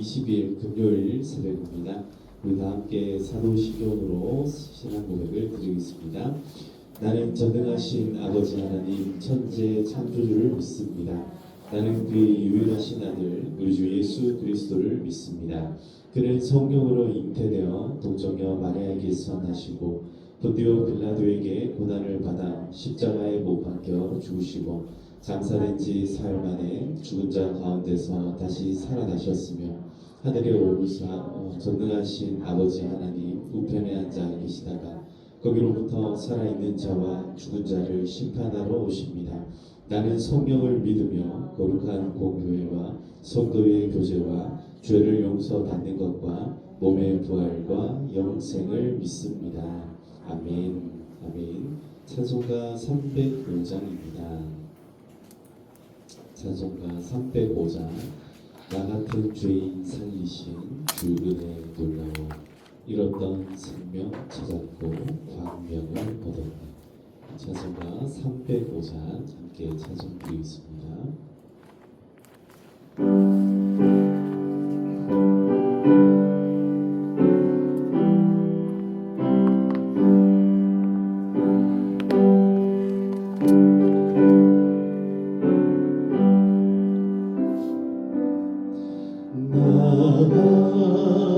20일 금요일 새벽입니다. 우리 다 함께 사도신경으로 신앙 고백을 드리겠습니다. 나는 전능하신 아버지 하나님 천재 창조주를 믿습니다. 나는 그의 유일하신 아들 우리 주 예수 그리스도를 믿습니다. 그는 성령으로 잉태되어 동정녀 마리아에게서 나시고 본디오 빌라도에게 고난을 받아 십자가에 못 박혀 죽으시고 장사된 지 사흘 만에 죽은 자 가운데서 다시 살아나셨으며 하늘에 오르사 전능하신 아버지 하나님 우편에 앉아 계시다가 거기로부터 살아있는 자와 죽은 자를 심판하러 오십니다. 나는 성령을 믿으며 거룩한 공교회와 성도의 교제와 죄를 용서받는 것과 몸의 부활과 영생을 믿습니다. 아멘. 아멘. 찬송가 305장입니다. 찬송가 305장. 나 같은 죄인 살리신 주 은혜 놀라워 잃었던 생명 찾았고 광명을 얻었네. 찬송가 305장 함께 찬송드리겠습니다.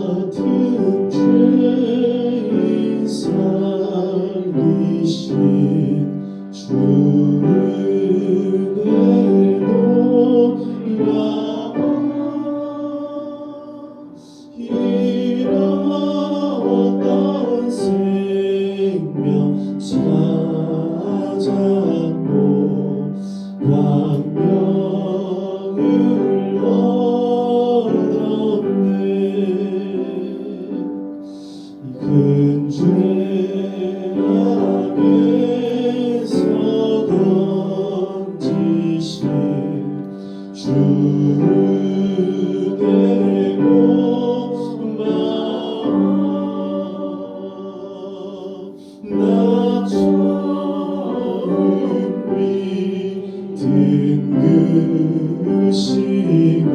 같은 죄인 살리신 주 은혜 놀라워 잃었던 생명 찾았고 광명을 얻었네. 큰 죄 안에서 건지신 주 은혜 고마워. 나 처음 믿은 그 시간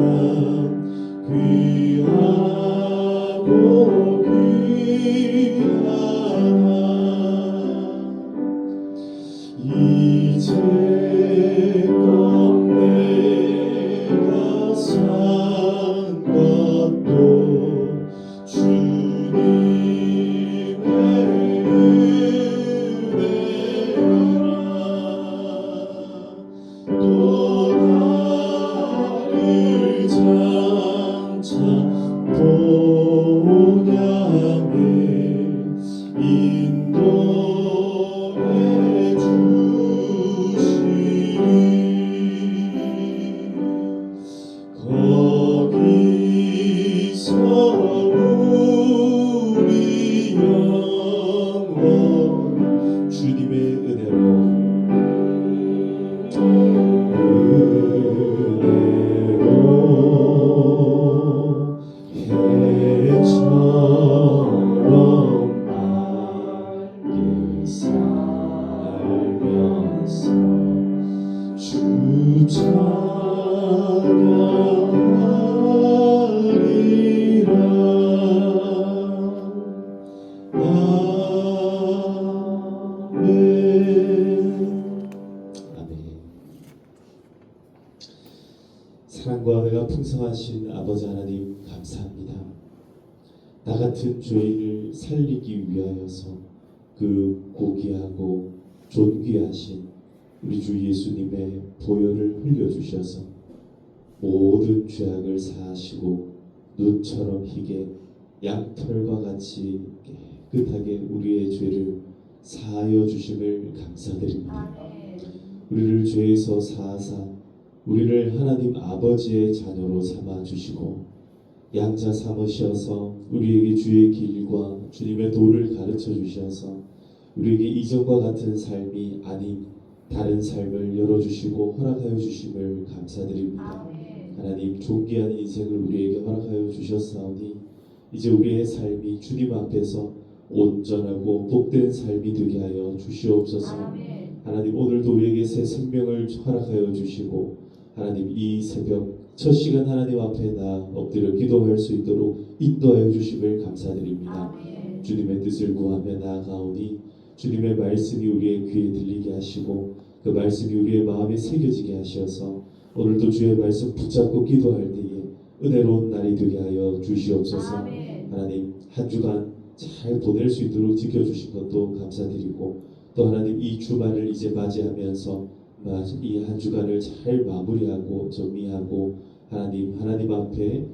귀하고 귀하다. 이제껏 내가 산 것도 주님의 은혜라. 또 나를 장차 본향에 인도해 주시리. 거기서 우리 영원 주님의 은혜로 해처럼 맑게 살면서 주 찬양하리라. 아멘. 아멘. 사랑과 은혜가 풍성하신 아버지 하나님 감사합니다. 나 같은 죄인을 살리기 위하여서 그 고귀하고 존귀하신 우리 주 예수님의 보혈을 흘려주셔서 모든 죄악을 사하시고 눈처럼 희게 양털과 같이 깨끗하게 우리의 죄를 사하여 주심을 감사드립니다. 우리를 죄에서 사하사 우리를 하나님 아버지의 자녀로 삼아 주시고 양자 삼으셔서 우리에게 주의 길과 주님의 도를 가르쳐 주셔서 우리에게 이전과 같은 삶이 아닌 다른 삶을 열어주시고 허락하여 주심을 감사드립니다. 하나님 존귀한 인생을 우리에게 허락하여 주셨사오니 이제 우리의 삶이 주님 앞에서 온전하고 복된 삶이 되게 하여 주시옵소서. 하나님 오늘도 우리에게 새 생명을 허락하여 주시고 하나님 이 새벽 첫 시간 하나님 앞에 나 엎드려 기도할 수 있도록 인도하여 주심을 감사드립니다. 주님의 뜻을 구하며 나아가오니 주님의 말씀이 우리의 귀에 들리게 하시고 그 말씀이 우리의 마음에 새겨지게 하셔서 오늘도 주의 말씀 붙잡고 기도할 때에 은혜로운 날이 되게 하여 주시옵소서. 하나님 한 주간 잘 보낼 수 있도록 지켜주신 것도 감사드리고 또 하나님 이 주말을 이제 맞이하면서 이 한 주간을 잘 마무리하고 정리하고 하나님 앞에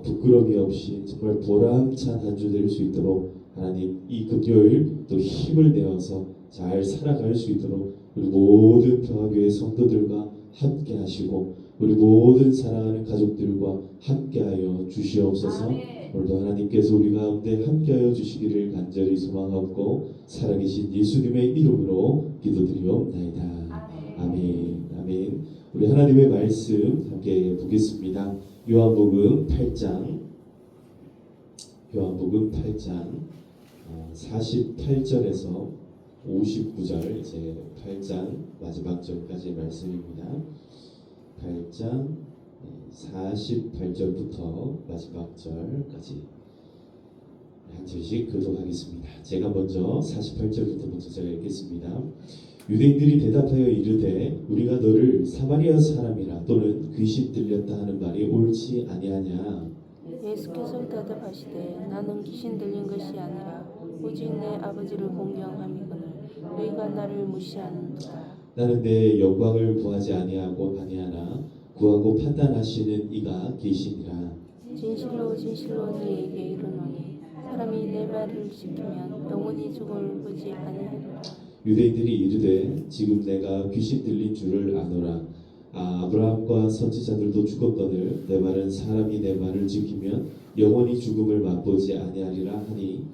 부끄러움이 없이 정말 보람찬 한 주 될 수 있도록 하나님 이 금요일 또 힘을 내어서 잘 살아갈 수 있도록 우리 모든 평화교회 성도들과 함께 하시고 우리 모든 사랑하는 가족들과 함께하여 주시옵소서. 오늘도 하나님께서 우리 가운데 함께하여 주시기를 간절히 소망하고 살아계신 예수님의 이름으로 기도드리옵나이다. 아멘. 아멘. 우리 하나님의 말씀 함께 보겠습니다. 요한복음 8장 48절에서 59절 이제 8장 마지막 절까지의 말씀입니다. 8장 48절부터 마지막 절까지 한 절씩 교독하겠습니다. 제가 먼저 48절부터 먼저 제가 읽겠습니다. 유대인들이 대답하여 이르되 우리가 너를 사마리아 사람이라 또는 귀신 들렸다 하는 말이 옳지 아니하냐. 예수께서 대답하시되 나는 귀신 들린 것이 아니라 오직 내 아버지를 공경함이거늘 너희가 나를 무시하는도다. 나는 내 영광을 구하지 아니하나 구하고 판단하시는 이가 계시니라. 진실로 진실로 너희에게 이르노니 사람이 내 말을 지키면 영원히 죽음을 보지 아니하리라. 유대인들이 이르되 지금 내가 귀신 들린 줄을 아노라. 아브라함과 선지자들도 죽었거늘 내 말은 사람이 내 말을 지키면 영원히 죽음을 맛보지 아니하리라 하니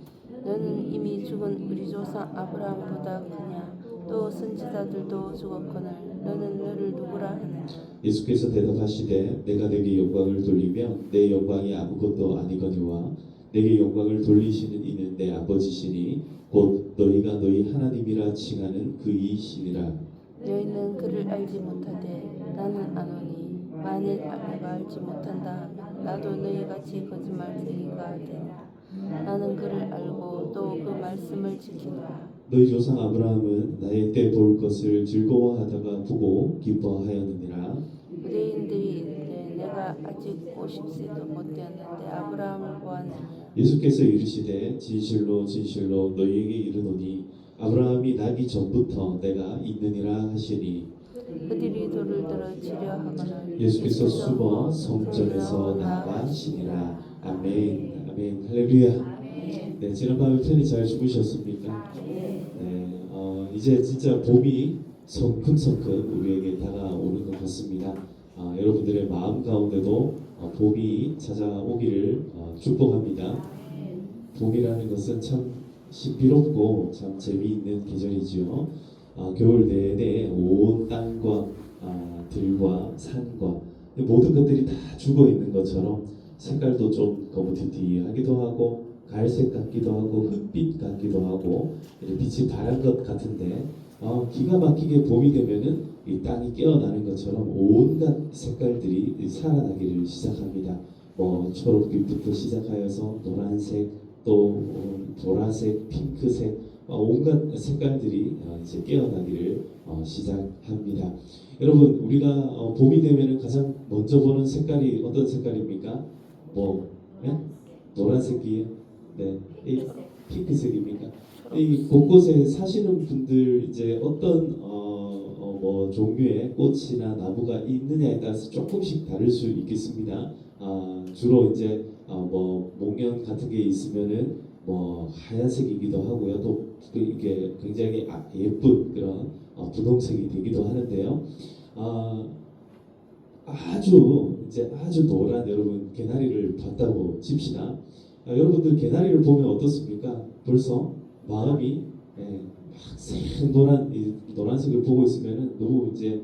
너는 이미 죽은 우리 조상 아브라함보다 크냐? 또 선지자들도 죽었거늘 너는 너를 누구라 하느냐? 예수께서 대답하시되 내가 내게 영광을 돌리면 내 영광이 아무것도 아니거니와 내게 영광을 돌리시는 이는 내 아버지시니 곧 너희가 너희 하나님이라 칭하는 그이시니라. 너희는 그를 알지 못하되 나는 아노니 만일 내가 알지 못한다 하면 나도 너희같이 거짓말쟁이가 되리라. 나는 그를 알고 또 그 말씀을 지키노라. 너희 조상 아브라함은 나의 때 볼 것을 즐거워하다가 보고 기뻐하였느니라. 유대인들이 이르되 내가 아직 50세도 못 되었는데 아브라함을 보았느냐? 예수께서 이르시되 진실로 진실로 너희에게 이르노니 아브라함이 나기 전부터 내가 있느니라 하시니 그들이 돌을 들어 치려 하거늘 예수께서 숨어 성전에서 나가시니라. 아멘. 아멘. 할렐루야. 네, 지난밤에 편히 잘 주무셨습니까? 네, 이제 진짜 봄이 성큼성큼 우리에게 다가오는 것 같습니다. 여러분들의 마음 가운데도 봄이 찾아오기를 축복합니다. 봄이라는 것은 참 신비롭고 참 재미있는 계절이지요. 겨울 내내 온 땅과 들과 산과 모든 것들이 다 죽어 있는 것처럼 색깔도 좀 거무튀튀하기도 하고 갈색 같기도 하고 흑빛 같기도 하고 빛이 바란 것 같은데 기가 막히게 봄이 되면은 이 땅이 깨어나는 것처럼 온갖 색깔들이 살아나기를 시작합니다. 초록빛부터 시작하여서 노란색 또 보라색, 핑크색 온갖 색깔들이 이제 깨어나기를 시작합니다. 여러분 우리가 봄이 되면은 가장 먼저 보는 색깔이 어떤 색깔입니까? 네? 노란색이에요. 네, 이 핑크색입니까? 이 곳곳에 사시는 분들 이제 어떤 종류의 꽃이나 나무가 있느냐에 따라서 조금씩 다를 수 있겠습니다. 주로 이제 목련 같은 게 있으면은 하얀색이기도 하고요. 또 이게 굉장히 예쁜 그런 분홍색이 되기도 하는데요. 아주 노란 여러분 개나리를 봤다고 칩시다. 여러분들 개나리를 보면 어떻습니까? 벌써 마음이 막 생노란 노란색을 보고 있으면은 너무 이제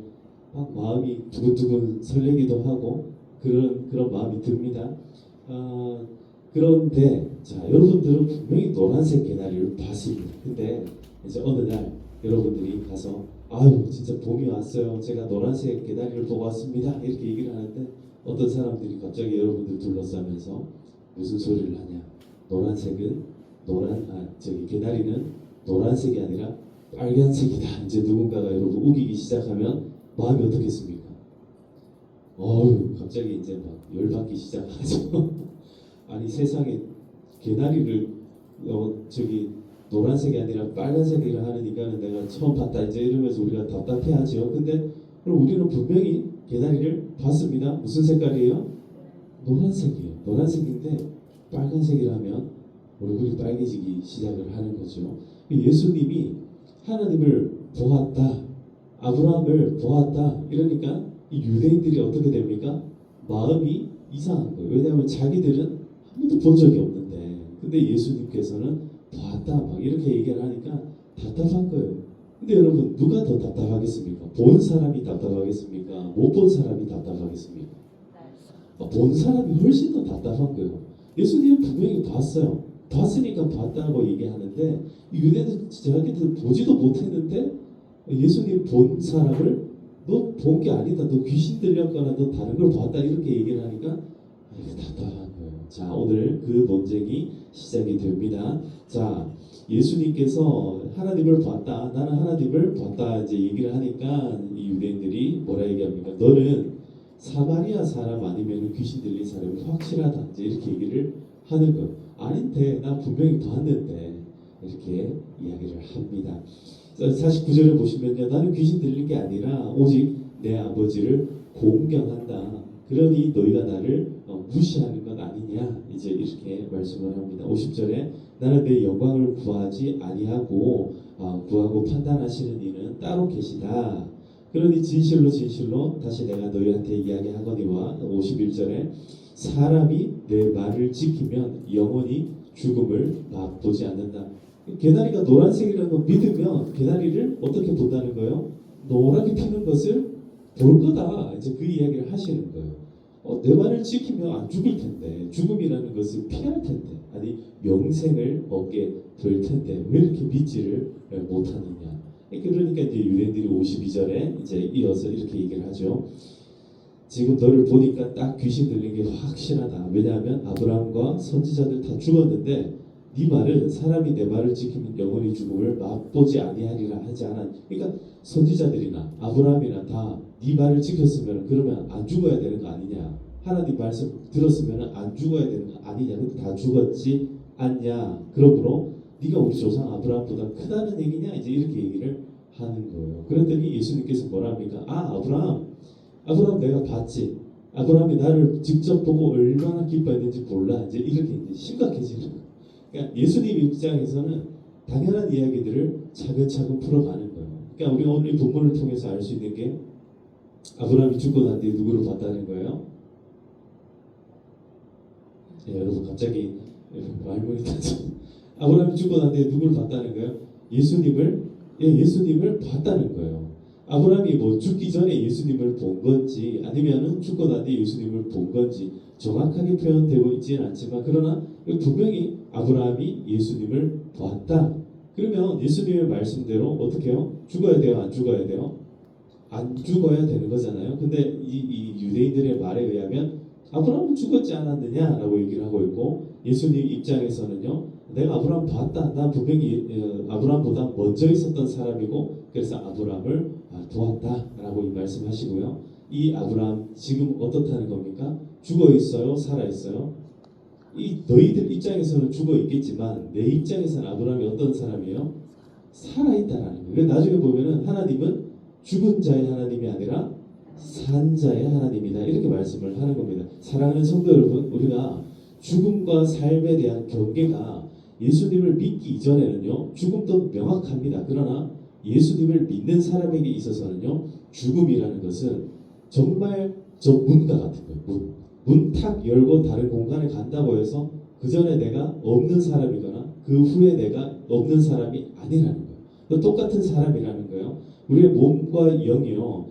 막 마음이 두근두근 설레기도 하고 그런 마음이 듭니다. 그런데 자 여러분들은 분명히 노란색 개나리를 봤습니다. 근데 이제 어느 날 여러분들이 가서 아유 진짜 봄이 왔어요. 제가 노란색 개나리를 보고 왔습니다. 이렇게 얘기를 하는데 어떤 사람들이 갑자기 여러분들 둘러싸면서 무슨 소리를 하냐? 노란색은 개나리는 노란색이 아니라 빨간색이다. 이제 누군가가 여러분 우기기 시작하면 마음이 어떻겠습니까? 갑자기 이제 막 열받기 시작하죠. 아니 세상에 개나리를 노란색이 아니라 빨간색이라 하니까는 내가 처음 봤다 이제 이러면서 우리가 답답해하죠. 근데 그럼 우리는 분명히 개나리를 봤습니다. 무슨 색깔이에요? 노란색이에요. 노란색인데 빨간색이라면 얼굴이 빨개지기 시작을 하는 거죠. 예수님이 하나님을 보았다, 아브라함을 보았다 이러니까 이 유대인들이 어떻게 됩니까? 마음이 이상한 거예요. 왜냐하면 자기들은 한 번도 본 적이 없는데 근데 예수님께서는 보았다 막 이렇게 얘기를 하니까 답답한 거예요. 근데 여러분 누가 더 답답하겠습니까? 본 사람이 답답하겠습니까? 못 본 사람이 답답하겠습니까? 본 사람이 훨씬 더 답답한 거예요. 예수님은 분명히 봤어요. 봤으니까 봤다고 얘기하는데 유대는 자기들 보지도 못했는데 예수님 본 사람을 너 본 게 아니다. 너 귀신 들렸거나 너 다른 걸 봤다 이렇게 얘기를 하니까 답답한 거예요. 자, 오늘 그 논쟁이 시작이 됩니다. 자, 예수님께서 하나님을 봤다. 나는 하나님을 봤다. 이제 얘기를 하니까 이 유대인들이 뭐라 얘기합니까? 너는 사마리아 사람 아니면 귀신 들린 사람이 확실하다. 이제 이렇게 얘기를 하는 거예요. 아닌데 나 분명히 봤는데 이렇게 이야기를 합니다. 49절을 보시면요. 나는 귀신 들린 게 아니라 오직 내 아버지를 공경한다. 그러니 너희가 나를 무시하는 것 아니냐. 이제 이렇게 말씀을 합니다. 50절에 나는 내 영광을 구하지 아니하고 구하고 판단하시는 이는 따로 계시다. 그러니 진실로 진실로 다시 내가 너희한테 이야기하거니와 51절에 사람이 내 말을 지키면 영원히 죽음을 맛보지 않는다. 개나리가 노란색이라는 거 믿으면 개나리를 어떻게 본다는 거예요? 노랗게 피는 것을 볼 거다. 이제 그 이야기를 하시는 거예요. 내 말을 지키면 안 죽을 텐데 죽음이라는 것을 피할 텐데 아니 영생을 얻게 될 텐데 왜 이렇게 믿지를 못하느냐. 그러니까 이제 유대인들이 52절에 이제 이어서 이렇게 얘기를 하죠. 지금 너를 보니까 딱 귀신 들린 게 확실하다. 왜냐하면 아브라함과 선지자들 다 죽었는데 네 말은 사람이 내 말을 지키면 영원히 죽음을 맛보지 아니하리라 하지 않아. 그러니까 선지자들이나 아브라함이나 다 네 말을 지켰으면 그러면 안 죽어야 되는 거 아니냐. 하나님 말씀 들었으면 안 죽어야 되는 거 아니냐. 근데 다 죽었지 않냐. 그러므로 네가 우리 조상 아브라함보다 크다는 얘기냐. 이제 이렇게 얘기를 하는 거예요. 그랬더니 예수님께서 뭐라 합니까? 아브라함 내가 봤지. 아브라함이 나를 직접 보고 얼마나 기뻐했는지 몰라. 이제 이렇게 이제 심각해지는 거예요. 그러니까 예수님 입장에서는 당연한 이야기들을 차근차근 풀어가는 거예요. 그러니까 우리가 오늘 이 본문을 통해서 알 수 있는 게 아브라함이 죽고 난 뒤에 누구를 봤다는 거예요? 여러분 갑자기 말문이 닫죠. 아브라함이 죽고 난 뒤에 누구를 봤다는 거예요? 예수님을 봤다는 거예요. 아브라함이 뭐 죽기 전에 예수님을 본 건지 아니면은 죽고 난 뒤에 예수님을 본 건지 정확하게 표현되고 있지는 않지만 그러나 분명히 아브라함이 예수님을 봤다. 그러면 예수님의 말씀대로 어떻게 해요? 죽어야 돼요? 안 죽어야 돼요? 안 죽어야 되는 거잖아요. 근데 이 유대인들의 말에 의하면 아브라함은 죽었지 않았느냐라고 얘기를 하고 있고 예수님 입장에서는요. 내가 아브라함 봤다. 난 분명히 아브라함보다 먼저 있었던 사람이고 그래서 아브라함을 보았다라고 말씀하시고요. 이 아브라함 지금 어떻다는 겁니까? 죽어 있어요? 살아 있어요? 이 너희들 입장에서는 죽어 있겠지만 내 입장에서는 아브라함이 어떤 사람이에요? 살아 있다라는 거예요. 왜 나중에 보면은 하나님은 죽은 자의 하나님이 아니라 산 자의 하나님이다 이렇게 말씀을 하는 겁니다. 사랑하는 성도 여러분, 우리가 죽음과 삶에 대한 경계가 예수님을 믿기 이전에는요 죽음도 명확합니다. 그러나 예수님을 믿는 사람에게 있어서는요 죽음이라는 것은 정말 저 문과 같은 거예요. 문 탁 열고 다른 공간에 간다고 해서 그 전에 내가 없는 사람이거나 그 후에 내가 없는 사람이 아니라는 거예요. 똑같은 사람이라는 거예요. 우리의 몸과 영이요.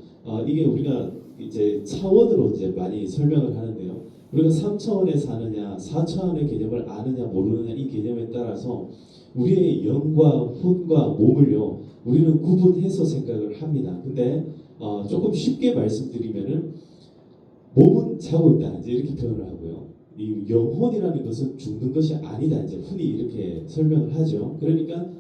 이게 우리가 이제 차원으로 이제 많이 설명을 하는데요. 우리가 3차원에 사느냐, 4차원의 개념을 아느냐 모르느냐 이 개념에 따라서 우리의 영과 혼과 몸을요 우리는 구분해서 생각을 합니다. 근데 조금 쉽게 말씀드리면은 몸은 자고 있다 이제 이렇게 표현을 하고요. 이 영혼이라는 것은 죽는 것이 아니다 이제 흔히 이렇게 설명을 하죠. 그러니까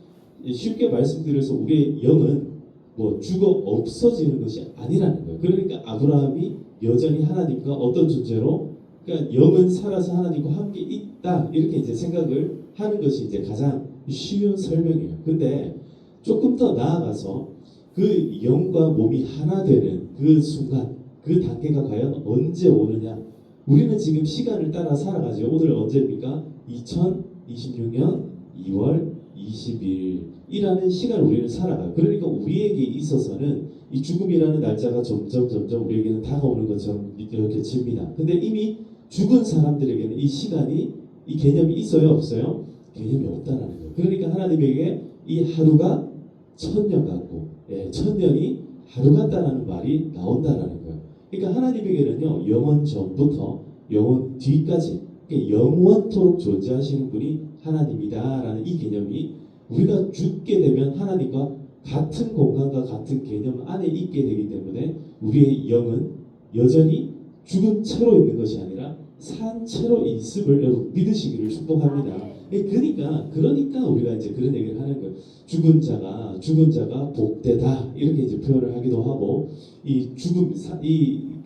쉽게 말씀드려서 우리의 영은 뭐 죽어 없어지는 것이 아니라는 거예요. 그러니까 아브라함이 여전히 하나님과 어떤 존재로 그러니까 영은 살아서 하나님과 함께 있다 이렇게 이제 생각을 하는 것이 이제 가장 쉬운 설명이에요. 근데 조금 더 나아가서 그 영과 몸이 하나 되는 그 순간 그 단계가 과연 언제 오느냐? 우리는 지금 시간을 따라 살아가죠. 오늘 언제입니까? 2026년 2월 20일이라는 시간을 우리는 살아가요. 그러니까 우리에게 있어서는 이 죽음이라는 날짜가 점점 우리에게는 다가오는 것처럼 느껴집니다. 근데 이미 죽은 사람들에게는 이 시간이 이 개념이 있어요, 없어요? 개념이 없다라는 거예요. 그러니까 하나님에게 이 하루가 1000년 같고, 1000년이 하루 같다라는 말이 나온다라는 거예요. 그러니까 하나님에게는요, 영원 전부터 영원 뒤까지, 그러니까 영원토록 존재하시는 분이 하나님이다라는 이 개념이 우리가 죽게 되면 하나님과 같은 공간과 같은 개념 안에 있게 되기 때문에 우리의 영은 여전히 죽은 채로 있는 것이 아니라 산 채로 있음을 여러분 믿으시기를 축복합니다. 그러니까 우리가 이제 그런 얘기를 하는 거예요. 죽은 자가 복되다 이렇게 이제 표현을 하기도 하고 이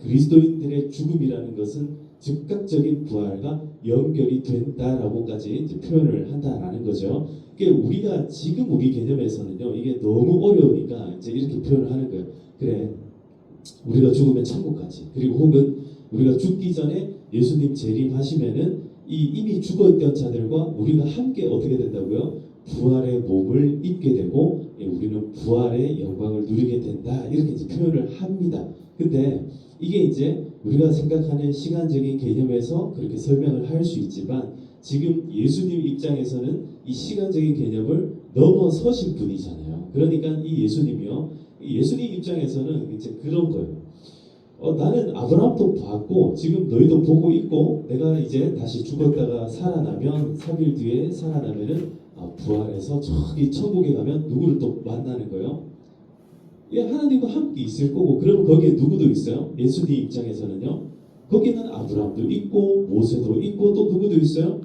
그리스도인들의 죽음이라는 것은 즉각적인 부활과 연결이 된다라고까지 이제 표현을 한다라는 거죠. 그러니까 우리가 지금 우리 개념에서는요 이게 너무 어려우니까 이제 이렇게 표현을 하는 거예요. 그래 우리가 죽으면 천국 가지. 그리고 혹은 우리가 죽기 전에 예수님 재림하시면은 이미 죽어있던 자들과 우리가 함께 어떻게 된다고요? 부활의 몸을 입게 되고 우리는 부활의 영광을 누리게 된다 이렇게 이제 표현을 합니다. 근데 이게 이제 우리가 생각하는 시간적인 개념에서 그렇게 설명을 할 수 있지만 지금 예수님 입장에서는 이 시간적인 개념을 넘어서신 분이잖아요. 그러니까 이 예수님이요, 예수님 입장에서는 이제 그런 거예요. 나는 아브라함도 봤고 지금 너희도 보고 있고 내가 이제 다시 죽었다가 살아나면 3일 뒤에 살아나면은 부활해서 저기 천국에 가면 누구를 또 만나는 거예요? 하나님과 함께 있을 거고 그러면 거기에 누구도 있어요? 예수님 입장에서는요. 거기는 아브라함도 있고 모세도 있고 또 누구도 있어요?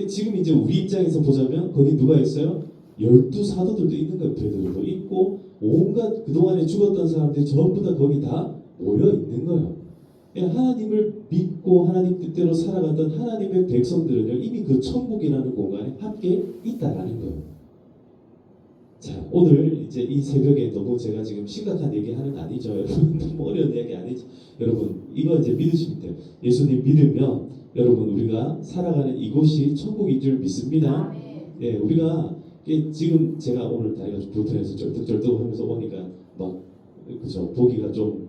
지금 이제 우리 입장에서 보자면 거기 누가 있어요? 12사도들도 있는 거예요. 베드로도 있고 온갖 그동안에 죽었던 사람들이 전부 다 거기 다 모여 있는 거예요. 하나님을 믿고 하나님 뜻대로 살아갔던 하나님의 백성들은요 이미 그 천국이라는 공간에 함께 있다라는 거예요. 자, 오늘 이제 이 새벽에 너무 제가 지금 심각한 얘기 하는 거 아니죠, 여러분? 너무 어려운 얘기 아니죠, 여러분? 이거 이제 믿으시면 돼요. 예수님 믿으면 여러분 우리가 살아가는 이곳이 천국인 줄 믿습니다. 네, 우리가 지금 제가 오늘 다리가 좀 불편해서 쩔뚝쩔뚝하면서 오니까 막 그죠 보기가 좀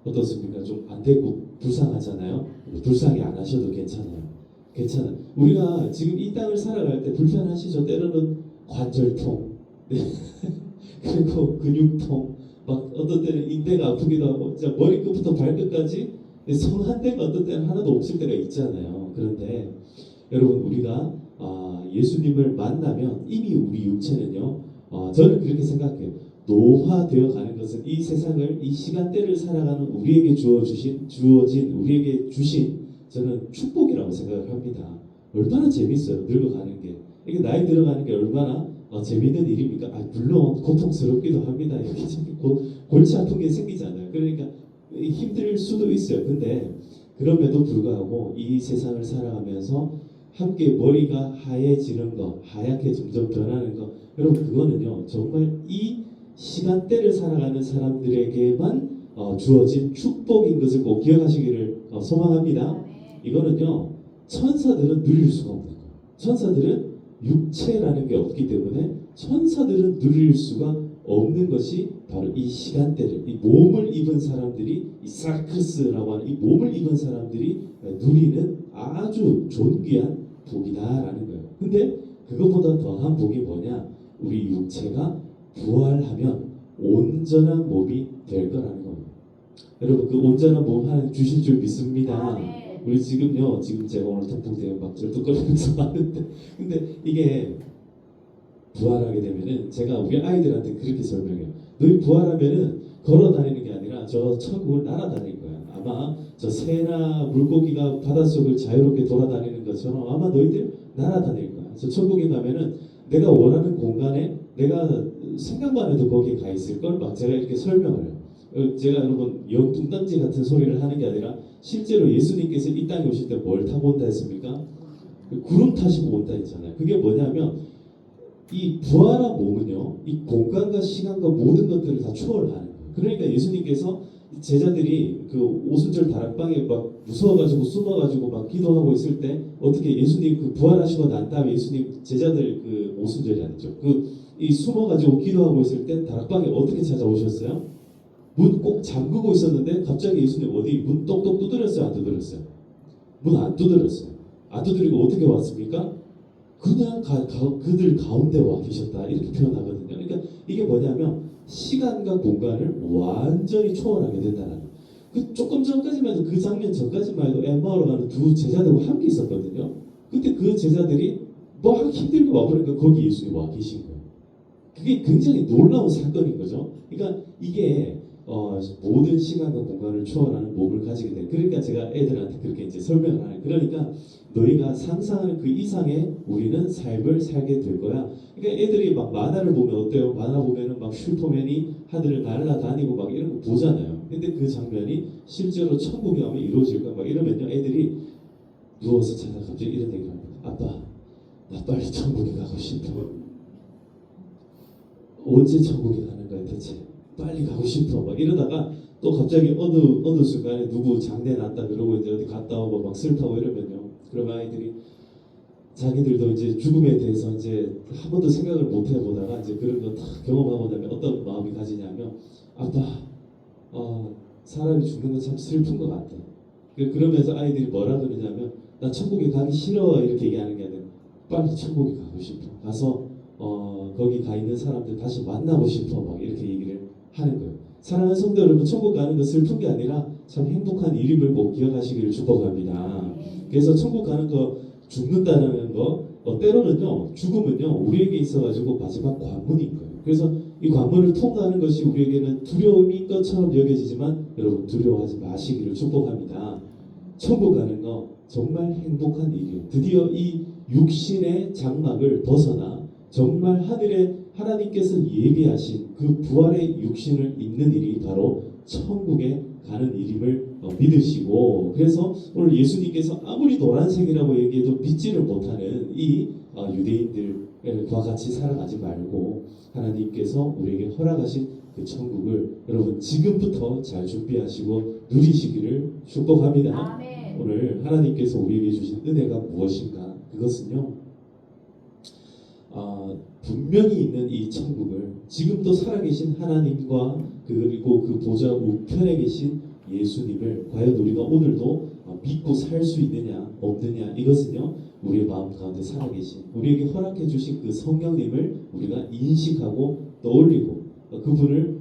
어떻습니까? 좀 안 되고 불쌍하잖아요. 불쌍히 안 하셔도 괜찮아요. 우리가 지금 이 땅을 살아갈 때 불편하시죠? 때로는 관절통. 네. 그리고 근육통, 막 어떤 때는 인대가 아프기도 하고, 진짜 머리끝부터 발끝까지 성한 데가 어떤 때는 하나도 없을 때가 있잖아요. 그런데 여러분 우리가 예수님을 만나면 이미 우리 육체는요, 저는 그렇게 생각해요. 노화되어 가는 것은 이 세상을 이 시간대를 살아가는 우리에게 주어진 우리에게 주신 저는 축복이라고 생각을 합니다. 얼마나 재밌어요 늙어가는 게. 이게 나이 들어가는 게 얼마나 재밌는 일입니까? 물론 고통스럽기도 합니다. 이렇게 골치 아픈 게 생기잖아요. 그러니까 힘들 수도 있어요. 근데 그럼에도 불구하고 이 세상을 살아가면서 함께 머리가 하얘지는 거, 하얗게 점점 변하는 거, 여러분 그거는요 정말 이 시간대를 살아가는 사람들에게만 주어진 축복인 것을 꼭 기억하시기를 소망합니다. 이거는요 천사들은 누릴 수가 없는 거예요. 천사들은 육체라는 게 없기 때문에 천사들은 누릴 수가 없는 것이 바로 이 시간대를, 이 몸을 입은 사람들이, 이 사르크스라고 하는 이 몸을 입은 사람들이 누리는 아주 존귀한 복이다라는 거예요. 근데 그것보다 더한 복이 뭐냐? 우리 육체가 부활하면 온전한 몸이 될 거라는 겁니다. 여러분 그 온전한 몸 하나님 주실 줄 믿습니다. 우리 지금 제가 오늘 통풍 때문에 막 쩔뚝거리면서 왔는데, 근데 이게 부활하게 되면은 제가 우리 아이들한테 그렇게 설명해요. 너희 부활하면은 걸어 다니는 게 아니라 저 천국을 날아다닐 거야. 아마 저 새나 물고기가 바닷속을 자유롭게 돌아다니는 것처럼 아마 너희들 날아다닐 거야. 저 천국에 가면은 내가 원하는 공간에 내가 생각만 해도 거기에 가 있을 걸 막 제가 이렇게 설명을 해요. 제가 여러분 영뚱딴지 같은 소리를 하는 게 아니라 실제로 예수님께서 이 땅에 오실 때 뭘 타고 온다 했습니까? 구름 타시고 온다 했잖아요. 그게 뭐냐면 이 부활한 몸은요, 이 공간과 시간과 모든 것들을 다 초월하는 거예요. 그러니까 예수님께서 제자들이 그 오순절 다락방에 막 무서워가지고 숨어가지고 막 기도하고 있을 때 어떻게 예수님 그 부활하시고 난 다음에 예수님 제자들 그 오순절이 아니죠. 그 이 숨어가지고 기도하고 있을 때 다락방에 어떻게 찾아오셨어요? 문 꼭 잠그고 있었는데 갑자기 예수님 어디 문 똑똑 두드렸어요? 안 두드렸어요? 문 안 두드렸어요. 안 두드리고 어떻게 왔습니까? 그냥 그들 가운데 와 계셨다 이렇게 표현하거든요. 그러니까 이게 뭐냐면 시간과 공간을 완전히 초월하게 된다는 거예요. 그 조금 전까지만 해도 그 장면 전까지만 해도 엠마오로 가는 두 제자들과 함께 있었거든요. 근데 그 제자들이 뭐 하기 힘들고 와보니까 거기 예수님 와 계신 거예요. 그게 굉장히 놀라운 사건인 거죠. 그러니까 이게 모든 시간과 공간을 초월하는 몸을 가지게 돼. 그러니까 제가 애들한테 그렇게 이제 설명을 하는. 그러니까 너희가 상상하는 그 이상의 우리는 삶을 살게 될 거야. 그러니까 애들이 막 만화를 보면 어때요? 만화 보면은 막 슈퍼맨이 하늘을 날아다니고 막 이런 거 보잖아요. 근데 그 장면이 실제로 천국에 가면 이루어질 거야. 막 이러면요, 애들이 누워서 자다 갑자기 이런 얘기를 합니다. 아빠, 나 빨리 천국에 가고 싶어. 언제 천국에 가는 거야 대체? 빨리 가고 싶어. 막 이러다가 또 갑자기 어느 순간에 누구 장례 났다 그러고 이제 어디 갔다 오고 막 슬퍼하고 이러면요. 그러면 아이들이 자기들도 이제 죽음에 대해서 이제 한 번도 생각을 못 해보다가 이제 그런 거 다 경험하고 나면 어떤 마음이 가지냐면 아빠, 사람이 죽는 건 참 슬픈 것 같아. 그러면서 아이들이 뭐라 그러냐면 나 천국에 가기 싫어 이렇게 얘기하는 게 아니라 빨리 천국에 가고 싶어. 가서 거기 가 있는 사람들 다시 만나고 싶어 막 이렇게 얘기를 하는 거예요. 사랑하는 성도 여러분, 천국 가는 건 슬픈 게 아니라 참 행복한 일임을 꼭 기억하시기를 축복합니다. 그래서 천국 가는 거 죽는다는 거 때로는요 죽음은요 우리에게 있어가지고 마지막 관문인 거예요. 그래서 이 관문을 통과하는 것이 우리에게는 두려움인 것처럼 여겨지지만 여러분 두려워하지 마시기를 축복합니다. 천국 가는 거 정말 행복한 일이에요. 드디어 이 육신의 장막을 벗어나 정말 하늘에 하나님께서 예비하신 그 부활의 육신을 입는 일이 바로 천국에 가는 일임을 믿으시고, 그래서 오늘 예수님께서 아무리 노란색이라고 얘기해도 믿지를 못하는 이 유대인들과 같이 살아가지 말고 하나님께서 우리에게 허락하신 그 천국을 여러분 지금부터 잘 준비하시고 누리시기를 축복합니다. 아멘. 오늘 하나님께서 우리에게 주신 은혜가 무엇인가? 그것은요 분명히 있는 이 천국을 지금도 살아계신 하나님과 그리고 그 보좌 우편에 계신 예수님을 과연 우리가 오늘도 믿고 살 수 있느냐 없느냐, 이것은요 우리의 마음 가운데 살아계신 우리에게 허락해 주신 그 성령님을 우리가 인식하고 떠올리고 그분을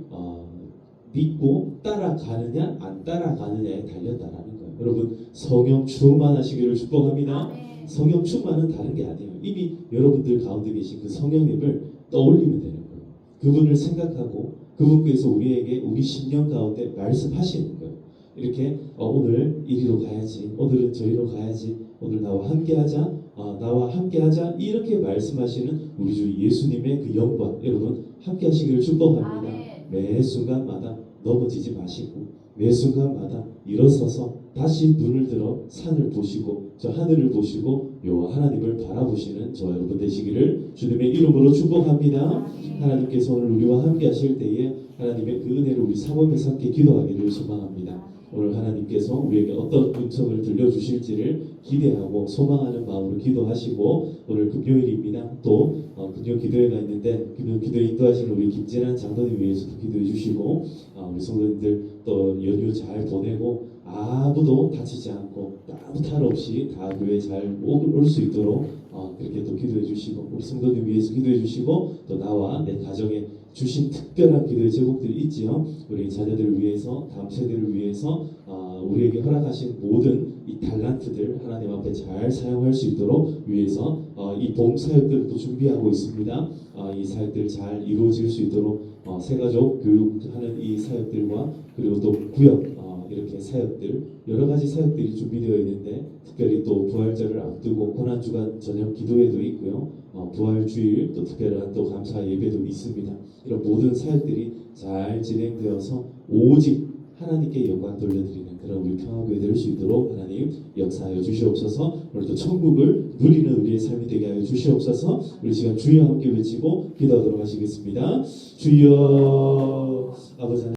믿고 따라가느냐 안 따라가느냐에 달렸다라는 거예요. 여러분 성령 충만하시기를 축복합니다. 아멘. 성령 충만은 다른 게 아니에요. 이미 여러분들 가운데 계신 그 성령님을 떠올리면 되는 거예요. 그분을 생각하고 그분께서 우리에게 우리 심령 가운데 말씀하시는 거예요. 이렇게 오늘 이리로 가야지, 오늘은 저리로 가야지, 오늘 나와 함께하자, 나와 함께하자, 이렇게 말씀하시는 우리 주 예수님의 그 영광 여러분 함께하시기를 축복합니다. 아멘. 매 순간마다 넘어지지 마시고 매 순간마다 일어서서 다시 눈을 들어 산을 보시고 저 하늘을 보시고 여호와 하나님을 바라보시는 저 여러분 되시기를 주님의 이름으로 축복합니다. 하나님께서 오늘 우리와 함께 하실 때에 하나님의 그 은혜를 우리 사모하면서 함께 기도하기를 소망합니다. 오늘 하나님께서 우리에게 어떤 은총을 들려주실지를 기대하고 소망하는 마음으로 기도하시고, 오늘 금요일입니다. 또 금요 기도회가 있는데 금요 기도에 인도하시는 우리 김진환 장로님 위해서도 기도해 주시고, 우리 성도님들 또 연휴 잘 보내고 아무도 다치지 않고 아무 탈 없이 다 교회 잘 올 수 있도록 그렇게 또 기도해 주시고, 우리 성도님 위해서 기도해 주시고, 또 나와 내 가정에 주신 특별한 기도의 제목들이 있지요. 우리 자녀들을 위해서, 다음 세대를 위해서 우리에게 허락하신 모든 이 달란트들 하나님 앞에 잘 사용할 수 있도록 위해서 이 봄 사역들을 또 준비하고 있습니다. 이 사역들 잘 이루어질 수 있도록 새가족 교육하는 이 사역들과 그리고 또 구역 이렇게 사역들, 여러 가지 사역들이 준비되어 있는데 특별히 또 부활절을 앞두고 고난주간 저녁 기도회도 있고요. 부활주일 또 특별한 또 감사 예배도 있습니다. 이런 모든 사역들이 잘 진행되어서 오직 하나님께 영광 돌려드리는 그런 우리 평화교회 될 수 있도록 하나님 역사하여 주시옵소서. 오늘도 천국을 누리는 우리의 삶이 되게 하여 주시옵소서. 우리 시간 주여 함께 외치고 기도하도록 하시겠습니다. 주여. 아버지 하나님